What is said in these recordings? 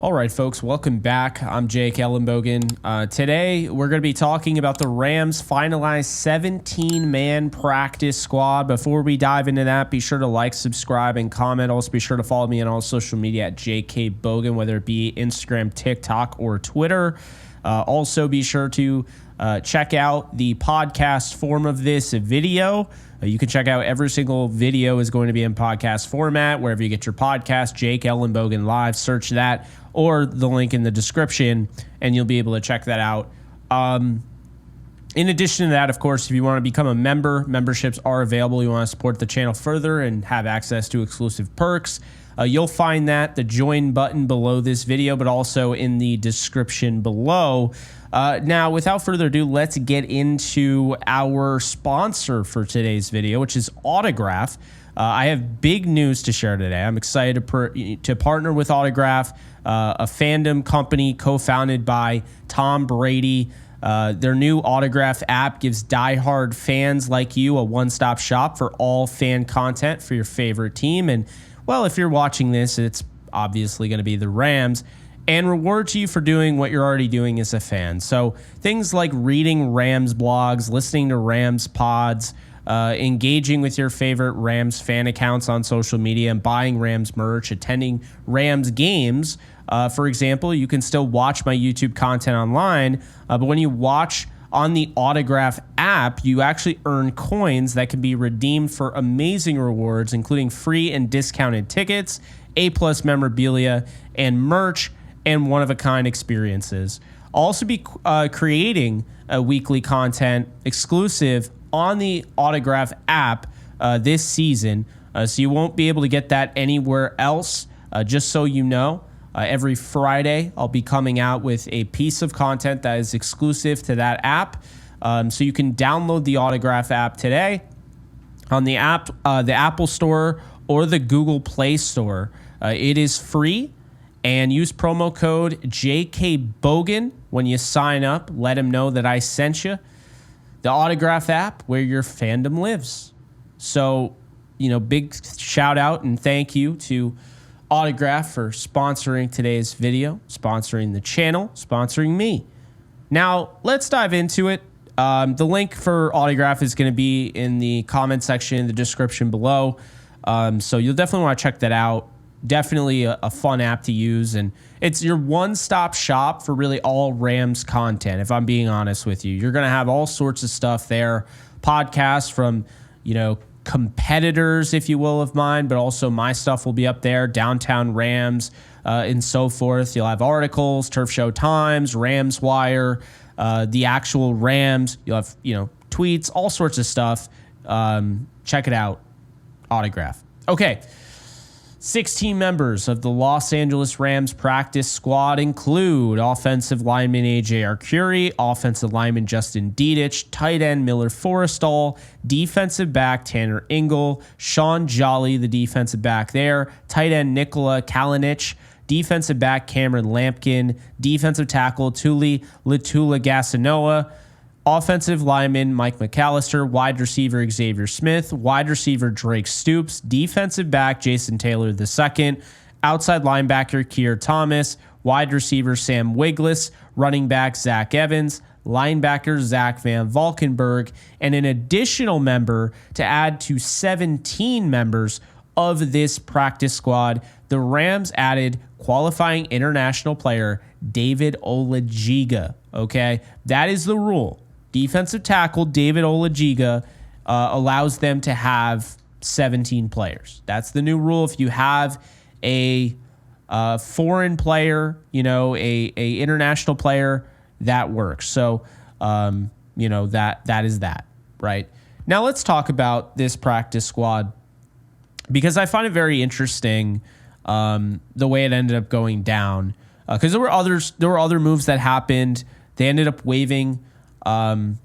All right, folks, welcome back. I'm Jake ELLENBOGEN. Today, we're going to be talking about the Rams' finalized 17-man practice squad. Before we dive into that, be sure to like, subscribe, and comment. Also, be sure to follow me on all social media at JKBogan, whether it be Instagram, TikTok, or Twitter. Also, be sure to check out the podcast form of this video. You can check out every single video is going to be in podcast format, wherever you get your podcast, Jake ELLENBOGEN Live, search that, or the link in the description, and you'll be able to check that out. In addition to that, of course, if you want to become a member, memberships are available. You want to support the channel further and have access to exclusive perks. You'll find the join button below this video, but also in the description below. Now, without further ado, let's get into our sponsor for today's video, which is Autograph. I have big news to share today. I'm excited to partner with Autograph, a fandom company co-founded by Tom Brady. Their new Autograph app gives diehard fans like you a one-stop shop for all fan content for your favorite team. And, well, if you're watching this, it's obviously going to be the Rams, and rewards you for doing what you're already doing as a fan. So things like reading Rams blogs, listening to Rams pods, engaging with your favorite Rams fan accounts on social media, and buying Rams merch, attending Rams games. For example, you can still watch my YouTube content online, but when you watch on the Autograph app, you actually earn coins that can be redeemed for amazing rewards, including free and discounted tickets, A+ memorabilia, and merch, and one-of-a-kind experiences. I'll also be creating weekly content exclusive on the Autograph app this season, so you won't be able to get that anywhere else. Just so you know, every Friday I'll be coming out with a piece of content that is exclusive to that app. So you can download the Autograph app today on the Apple Store or the Google Play Store. It is free. And use promo code JKBogan when you sign up. Let them know that I sent you. The Autograph app, where your fandom lives. So, big shout out and thank you to Autograph for sponsoring today's video, sponsoring the channel, sponsoring me. Now, let's dive into it. The link for Autograph is going to be in the comment section, in the description below. So you'll definitely want to check that out. Definitely a fun app to use, and it's your one-stop shop for really all Rams content, if I'm being honest with you. You're going to have all sorts of stuff there, podcasts from, competitors, if you will, of mine, but also my stuff will be up there, Downtown Rams, and so forth. You'll have articles, Turf Show Times, Rams Wire, the actual Rams. You'll have, tweets, all sorts of stuff. Check it out, Autograph. Okay. 16 members of the Los Angeles Rams practice squad include offensive lineman A.J. Arcuri, offensive lineman Justin Dedich, tight end Miller Forrestall, defensive back Tanner Ingle, Sean Jolly, the defensive back there, tight end Nikola Kalinic, defensive back Cameron Lampkin, defensive tackle Tuli Latula Gasanoa, offensive lineman Mike McAllister, wide receiver Xavier Smith, wide receiver Drake Stoops, defensive back Jason Taylor II, outside linebacker Keir Thomas, wide receiver Sam Wiglis, running back Zach Evans, linebacker Zach Van Valkenburg, and an additional member to add to 17 members of this practice squad. The Rams added qualifying international player David Olajiga. Okay, that is the rule. Defensive tackle David Olajiga allows them to have 17 players. That's the new rule. If you have a foreign player, a international player, that works. So, that is that, right? Now let's talk about this practice squad, because I find it very interesting the way it ended up going down. Because there were other moves that happened. They ended up waiving Durden,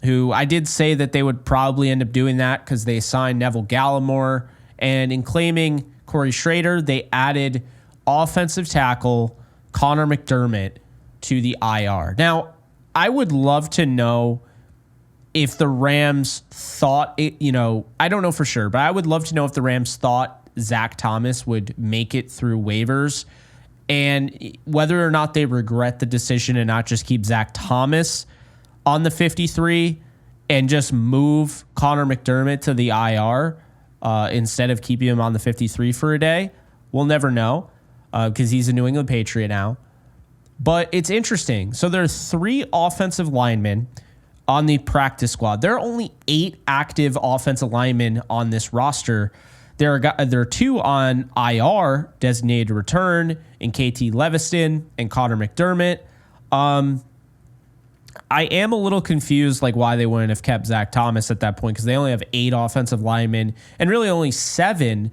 who I did say that they would probably end up doing that because they signed Neville Gallimore. And in claiming Corey Schrader, they added offensive tackle Connor McDermott to the IR. Now, I would love to know if the Rams thought it, I don't know for sure, but I would love to know if the Rams thought Zach Thomas would make it through waivers, and whether or not they regret the decision and not just keep Zach Thomas on the 53 and just move Connor McDermott to the IR instead of keeping him on the 53 for a day. We'll never know because he's a New England Patriot now. But it's interesting. So there are 3 offensive linemen on the practice squad. There are only 8 active offensive linemen on this roster. There are 2 on IR, designated to return, in KT Leviston and Connor McDermott. I am a little confused like why they wouldn't have kept Zach Thomas at that point, because they only have 8 offensive linemen and really only 7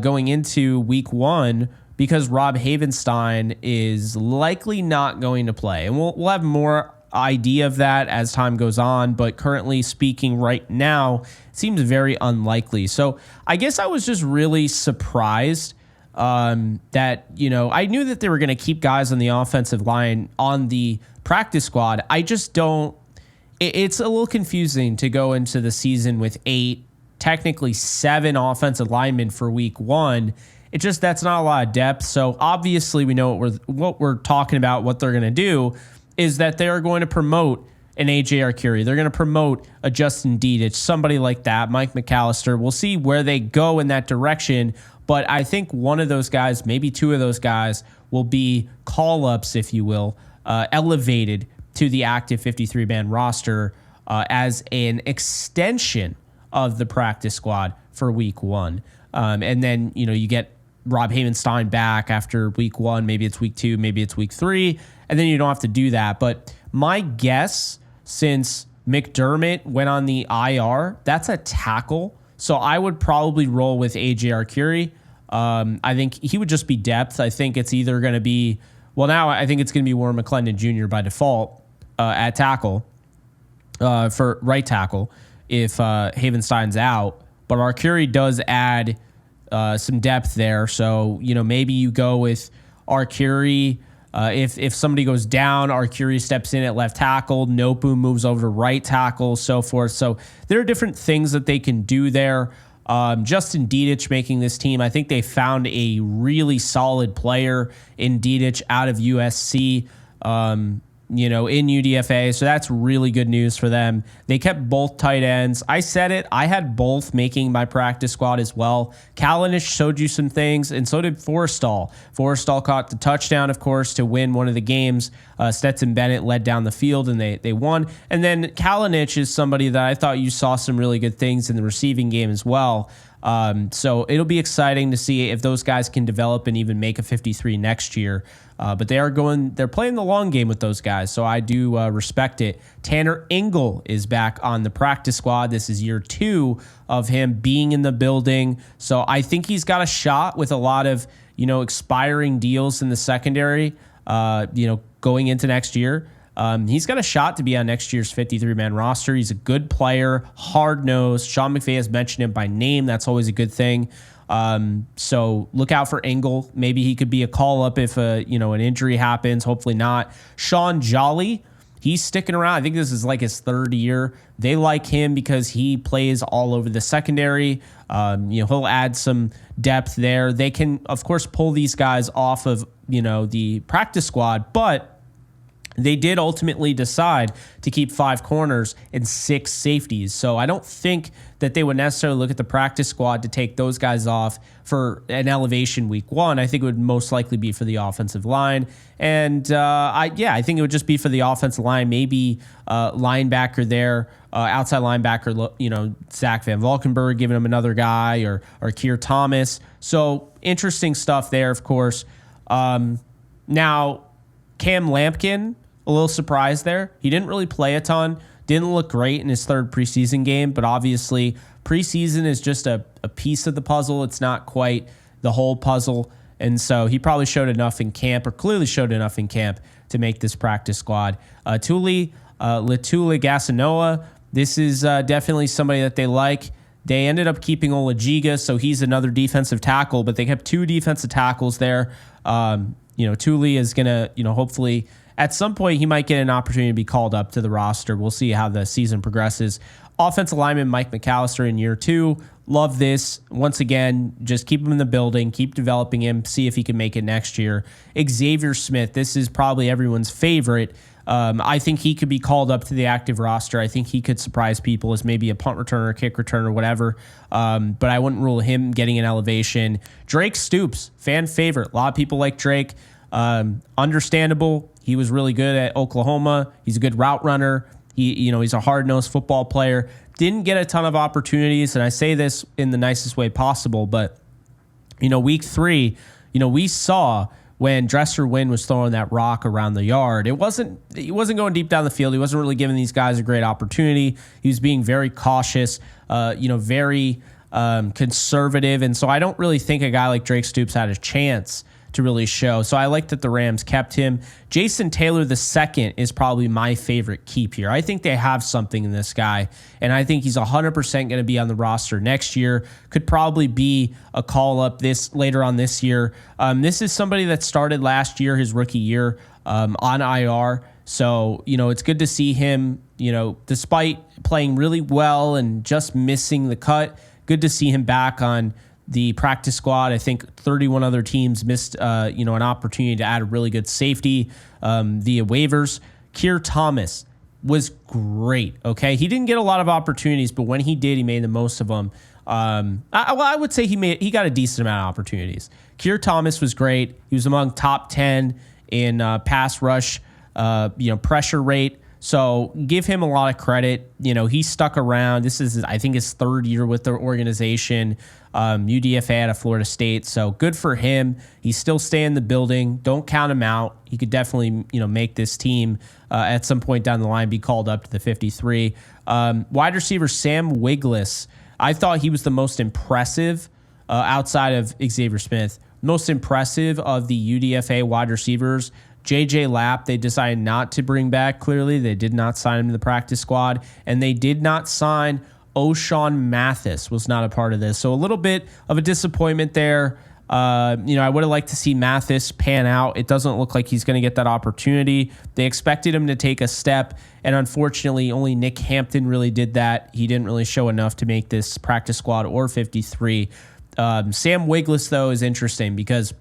going into week 1, because Rob Havenstein is likely not going to play. And we'll have more idea of that as time goes on, but currently speaking right now, it seems very unlikely. So I guess I was just really surprised that, I knew that they were going to keep guys on the offensive line on the practice squad. I just don't, it's a little confusing to go into the season with 8, technically 7 offensive linemen for week 1. That's not a lot of depth. So obviously we know what we're talking about. What they're going to do is that they are going to promote an AJ Arcuri. They're going to promote a Justin Dedich, somebody like that, Mike McAllister. We'll see where they go in that direction. But I think one of those guys, maybe 2 of those guys, will be call-ups, if you will, elevated to the active 53-man roster as an extension of the practice squad for week 1. And then, you get Rob Havenstein back after week 1. Maybe it's week 2, maybe it's week 3, and then you don't have to do that. But my guess, since McDermott went on the IR, that's a tackle. So I would probably roll with AJ Arcuri. I think he would just be depth. I think it's either going to be, now I think it's going to be Warren McClendon Jr. by default at tackle, for right tackle, if Havenstein's out. But Arcuri does add some depth there. So, maybe you go with Arcuri. If somebody goes down, Arcuri steps in at left tackle. Nopu moves over to right tackle, so forth. So there are different things that they can do there. Justin Dedich making this team. I think they found a really solid player in Dedich out of USC. In UDFA. So that's really good news for them. They kept both tight ends. I said it. I had both making my practice squad as well. Kalanick showed you some things, and so did Forrestall. Forrestall caught the touchdown, of course, to win one of the games. Stetson Bennett led down the field, and they won. And then Kalanick is somebody that I thought you saw some really good things in the receiving game as well. So it'll be exciting to see if those guys can develop and even make a 53 next year. But they're playing the long game with those guys. So I do respect it. Tanner Engel is back on the practice squad. This is year 2 of him being in the building. So I think he's got a shot with a lot of, expiring deals in the secondary, going into next year. He's got a shot to be on next year's 53-man roster. He's a good player, hard-nosed. Sean McVay has mentioned him by name. That's always a good thing. So look out for Engel. Maybe he could be a call-up if an injury happens. Hopefully not. Sean Jolly, he's sticking around. I think this is like his 3rd year. They like him because he plays all over the secondary. He'll add some depth there. They can, of course, pull these guys off of, the practice squad, but they did ultimately decide to keep 5 corners and 6 safeties. So I don't think that they would necessarily look at the practice squad to take those guys off for an elevation week 1. I think it would most likely be for the offensive line. And I think it would just be for the offensive line, maybe linebacker there, outside linebacker, Zach Van Valkenburg, giving him another guy, or Keir Thomas. So interesting stuff there, of course. Now, Cam Lampkin, a little surprised there. He didn't really play a ton. Didn't look great in his 3rd preseason game, but obviously preseason is just a piece of the puzzle. It's not quite the whole puzzle. And so he probably showed enough in camp, or clearly showed enough in camp, to make this practice squad. Latuli Gasanoa, this is definitely somebody that they like. They ended up keeping Olajiga, so he's another defensive tackle, but they kept 2 defensive tackles there. Tuli is going to, hopefully at some point he might get an opportunity to be called up to the roster. We'll see how the season progresses. Offensive lineman Mike McAllister in year 2 love this. Once again, just keep him in the building, keep developing him, see if he can make it next year. Xavier Smith, this is probably everyone's favorite. I think he could be called up to the active roster. I think he could surprise people as maybe a punt returner, kick returner, whatever. But I wouldn't rule him getting an elevation. Drake Stoops, fan favorite. A lot of people like Drake. Understandable. He was really good at Oklahoma. He's a good route runner. He's a hard-nosed football player. Didn't get a ton of opportunities, and I say this in the nicest way possible, but week 3, we saw when Dresser Wynn was throwing that rock around the yard, he wasn't going deep down the field. He wasn't really giving these guys a great opportunity. He was being very cautious, very conservative, and so I don't really think a guy like Drake Stoops had a chance to really show. So I like that the Rams kept him. Jason Taylor II is probably my favorite keep here. I think they have something in this guy, and I think he's 100% going to be on the roster next year. Could probably be a call-up later on this year. This is somebody that started last year, his rookie year, on IR. So, it's good to see him, despite playing really well and just missing the cut, good to see him back on the practice squad. I think 31 other teams missed, an opportunity to add a really good safety via waivers. Keir Thomas was great. Okay, he didn't get a lot of opportunities, but when he did, he made the most of them. I would say he got a decent amount of opportunities. Keir Thomas was great. He was among top 10 in pass rush, pressure rate. So give him a lot of credit. He stuck around. This is, I think, his 3rd year with the organization. UDFA out of Florida State. So good for him. He's still staying in the building. Don't count him out. He could definitely, make this team at some point down the line be called up to the 53. Wide receiver Sam Wiglis. I thought he was the most impressive outside of Xavier Smith. Most impressive of the UDFA wide receivers. JJ Lapp, they decided not to bring back, clearly. They did not sign him to the practice squad, and they did not sign O'Shawn Mathis, was not a part of this. So a little bit of a disappointment there. I would have liked to see Mathis pan out. It doesn't look like he's going to get that opportunity. They expected him to take a step, and unfortunately, only Nick Hampton really did that. He didn't really show enough to make this practice squad or 53. Sam Wiglis, though, is interesting because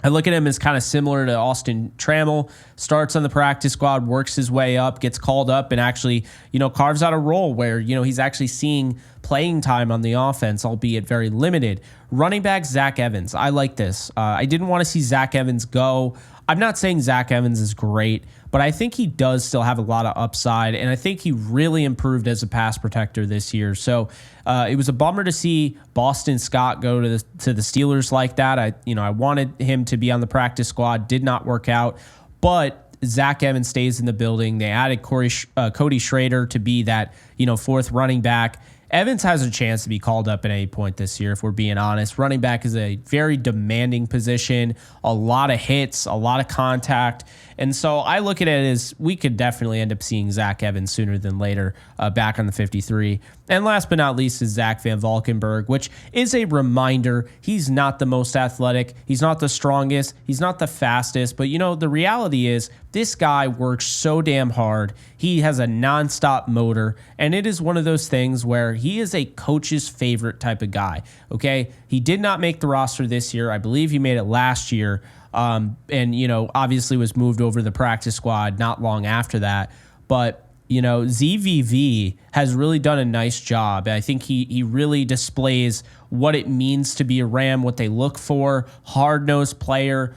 I look at him as kind of similar to Austin Trammell. Starts on the practice squad, works his way up, gets called up, and actually, carves out a role where, he's actually seeing playing time on the offense, albeit very limited. Running back Zach Evans. I like this. I didn't want to see Zach Evans go. I'm not saying Zach Evans is great, but I think he does still have a lot of upside, and I think he really improved as a pass protector this year. So it was a bummer to see Boston Scott go to the Steelers like that. I wanted him to be on the practice squad. Did not work out, but Zach Evans stays in the building. They added Cody Schrader to be that 4th running back. Evans has a chance to be called up at any point this year, if we're being honest. Running back is a very demanding position, a lot of hits, a lot of contact. And so I look at it as we could definitely end up seeing Zach Evans sooner than later back on the 53. And last but not least is Zach Van Valkenburg, which is a reminder. He's not the most athletic. He's not the strongest. He's not the fastest. But, the reality is this guy works so damn hard. He has a nonstop motor. And it is one of those things where he is a coach's favorite type of guy. Okay? He did not make the roster this year. I believe he made it last year. And obviously was moved over to the practice squad not long after that. But, ZVV has really done a nice job. I think he really displays what it means to be a Ram, what they look for. Hard-nosed player,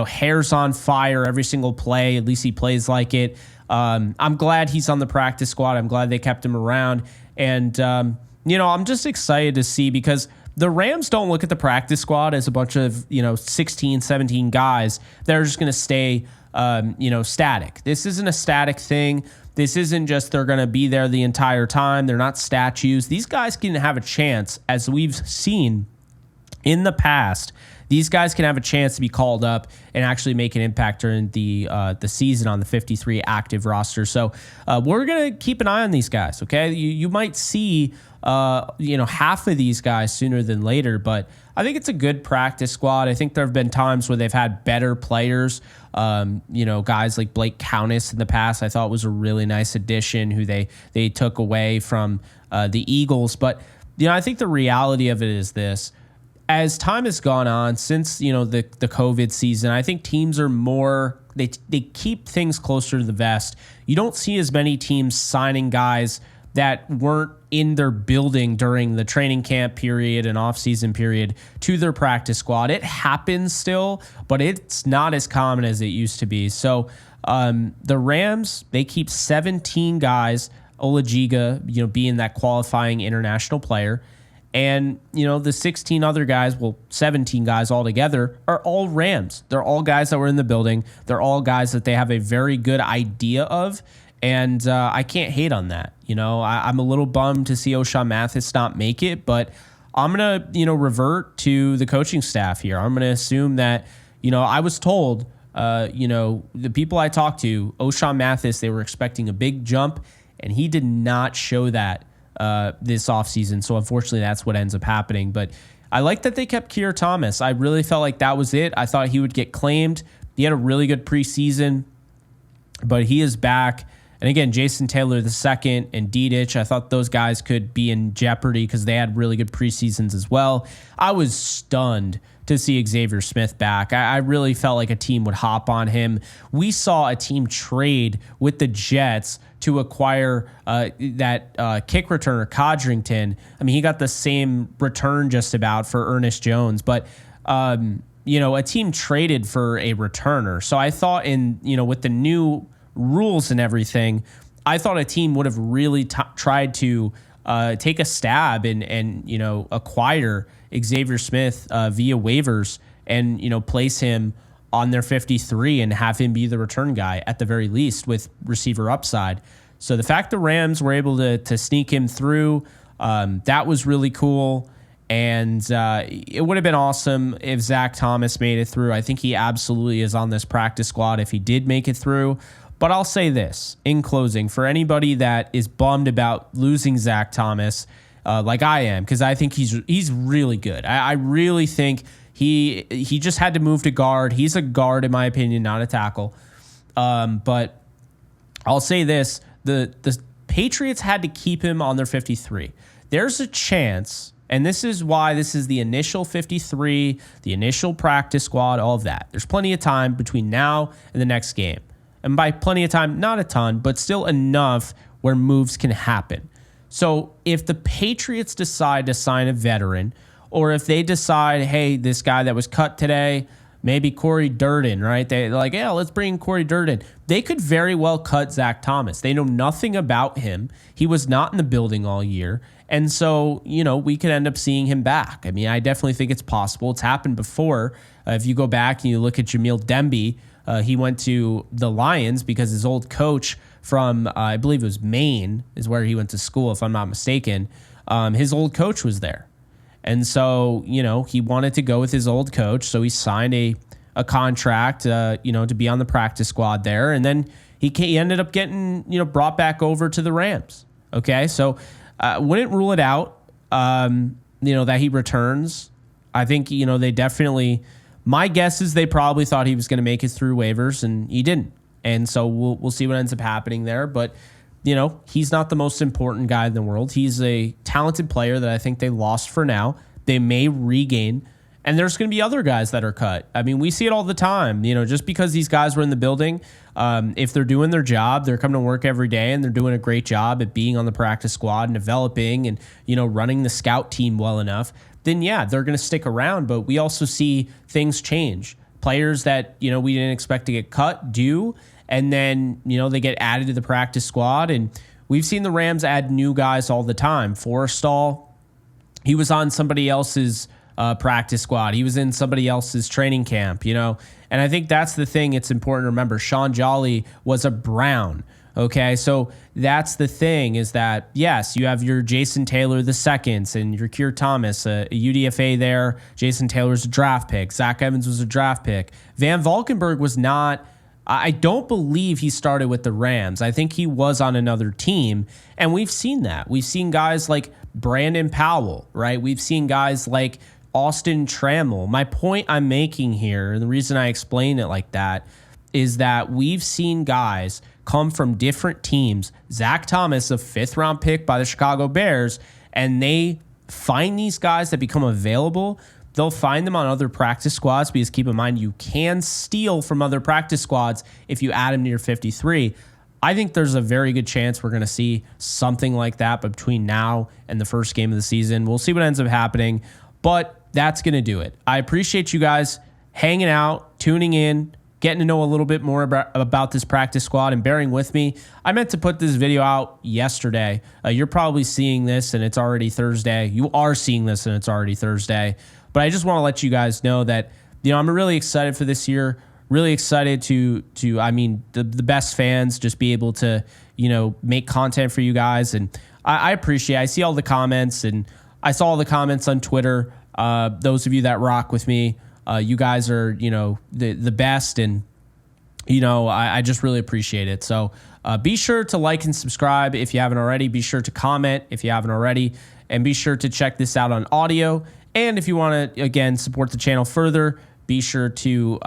hair's on fire every single play. At least he plays like it. I'm glad he's on the practice squad. I'm glad they kept him around. And, I'm just excited to see because the Rams don't look at the practice squad as a bunch of, 16, 17 guys that are just going to stay, static. This isn't a static thing. This isn't just they're going to be there the entire time. They're not statues. These guys can have a chance, as we've seen in the past. These guys can have a chance to be called up and actually make an impact during the season on the 53 active roster. So we're going to keep an eye on these guys, okay? You might see half of these guys sooner than later, but I think it's a good practice squad. I think there have been times where they've had better players, guys like Blake Countess in the past. I thought was a really nice addition who they took away from the Eagles. But I think the reality of it is this. As time has gone on since, the COVID season, I think teams are more, they keep things closer to the vest. You don't see as many teams signing guys that weren't in their building during the training camp period and off-season period to their practice squad. It happens still, but it's not as common as it used to be. So the Rams, they keep 17 guys, Olajiga, being that qualifying international player. And, the 16 other guys, 17 guys altogether, are all Rams. They're all guys that were in the building. They're all guys that they have a very good idea of. And I can't hate on that. I'm a little bummed to see O'Shawn Mathis not make it, but I'm going to, revert to the coaching staff here. I'm going to assume that, I was told, the people I talked to, O'Shawn Mathis, they were expecting a big jump, and he did not show that this offseason. So unfortunately, that's what ends up happening. But I like that they kept Keir Thomas. I really felt like that was it. I thought he would get claimed. He had a really good preseason, but he is back. And again, Jason Taylor II and Dedich, I thought those guys could be in jeopardy because they had really good preseasons as well. I was stunned to see Xavier Smith back. I really felt like a team would hop on him. We saw a team trade with the Jets to acquire that kick returner, Codrington. I mean, he got the same return just about for Ernest Jones, but a team traded for a returner. So I thought with the new rules and everything, I thought a team would have really tried to take a stab and acquire Xavier Smith via waivers and place him on their 53 and have him be the return guy at the very least with receiver upside. So the fact the Rams were able to sneak him through, that was really cool. And it would have been awesome if Zach Thomas made it through. I think he absolutely is on this practice squad if he did make it through. But I'll say this in closing, for anybody that is bummed about losing Zach Thomas, like I am, because I think he's really good. I really think he just had to move to guard. He's a guard, in my opinion, not a tackle. But I'll say this, the Patriots had to keep him on their 53. There's a chance, and this is why this is the initial 53, the initial practice squad, all of that. There's plenty of time between now and the next game. And by plenty of time, not a ton, but still enough where moves can happen. So if the Patriots decide to sign a veteran, or if they decide, hey, this guy that was cut today, maybe Corey Durden, right? They're like, yeah, let's bring in Corey Durden. They could very well cut Zach Thomas. They know nothing about him. He was not in the building all year. And so, we could end up seeing him back. I mean, I definitely think it's possible. It's happened before. If you go back and you look at Jamil Demby, he went to the Lions because his old coach from, I believe it was Maine, is where he went to school, if I'm not mistaken. His old coach was there. And so, he wanted to go with his old coach. So he signed a contract, to be on the practice squad there. And then he ended up getting, brought back over to the Rams. Okay. So wouldn't rule it out, that he returns. I think, they definitely, my guess is they probably thought he was going to make it through waivers and he didn't. And so we'll see what ends up happening there. But, he's not the most important guy in the world. He's a talented player that I think they lost for now. They may regain. And there's going to be other guys that are cut. I mean, we see it all the time. Just because these guys were in the building, if they're doing their job, they're coming to work every day and they're doing a great job at being on the practice squad and developing and, running the scout team well enough, then yeah, they're going to stick around. But we also see things change. Players that, we didn't expect to get cut do. And then, they get added to the practice squad. And we've seen the Rams add new guys all the time. Forrestall, he was on somebody else's practice squad. He was in somebody else's training camp, And I think that's the thing it's important to remember. Sean Jolly was a Brown. Okay, so that's the thing is that, yes, you have your Jason Taylor II and your Keir Thomas, a UDFA there. Jason Taylor's a draft pick. Zach Evans was a draft pick. Van Valkenburg was not. I don't believe he started with the Rams. I think he was on another team, and we've seen that. We've seen guys like Brandon Powell, right? We've seen guys like Austin Trammell. My point I'm making here, and the reason I explain it like that, is that we've seen guys come from different teams. Zach Thomas, a 5th-round pick by the Chicago Bears, and they find these guys that become available. They'll find them on other practice squads, because keep in mind, you can steal from other practice squads if you add them to your 53. I think there's a very good chance we're going to see something like that between now and the first game of the season. We'll see what ends up happening, but that's going to do it. I appreciate you guys hanging out, tuning in, getting to know a little bit more about this practice squad, and bearing with me. I meant to put this video out yesterday. You're probably seeing this and it's already Thursday. You are seeing this and it's already Thursday. But I just want to let you guys know that, I'm really excited for this year. Really excited to the best fans just be able to, make content for you guys. And I appreciate it. I see all the comments, and I saw all the comments on Twitter. Those of you that rock with me, you guys are, the best. And, I just really appreciate it. So be sure to like and subscribe if you haven't already. Be sure to comment if you haven't already. And be sure to check this out on audio. And if you want to, again, support the channel further, be sure to,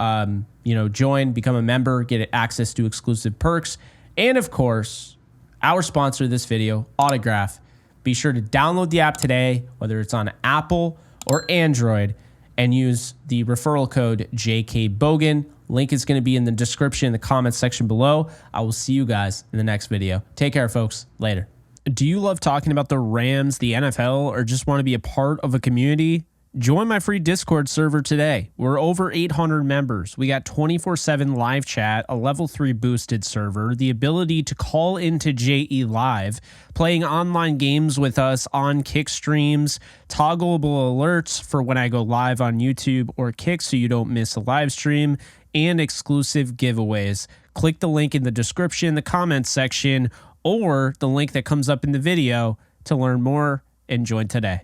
join, become a member, get access to exclusive perks. And of course, our sponsor of this video, Autograph. Be sure to download the app today, whether it's on Apple or Android, and use the referral code JKBogan. Link is going to be in the description in the comments section below. I will see you guys in the next video. Take care, folks. Later. Do you love talking about the Rams, the NFL, or just want to be a part of a community? Join my free Discord server today. We're over 800 members. We got 24/7 live chat, a level 3 boosted server, the ability to call into JE Live, playing online games with us on Kick streams, toggleable alerts for when I go live on YouTube or Kick so you don't miss a live stream, and exclusive giveaways. Click the link in the description, the comments section, or the link that comes up in the video to learn more and join today.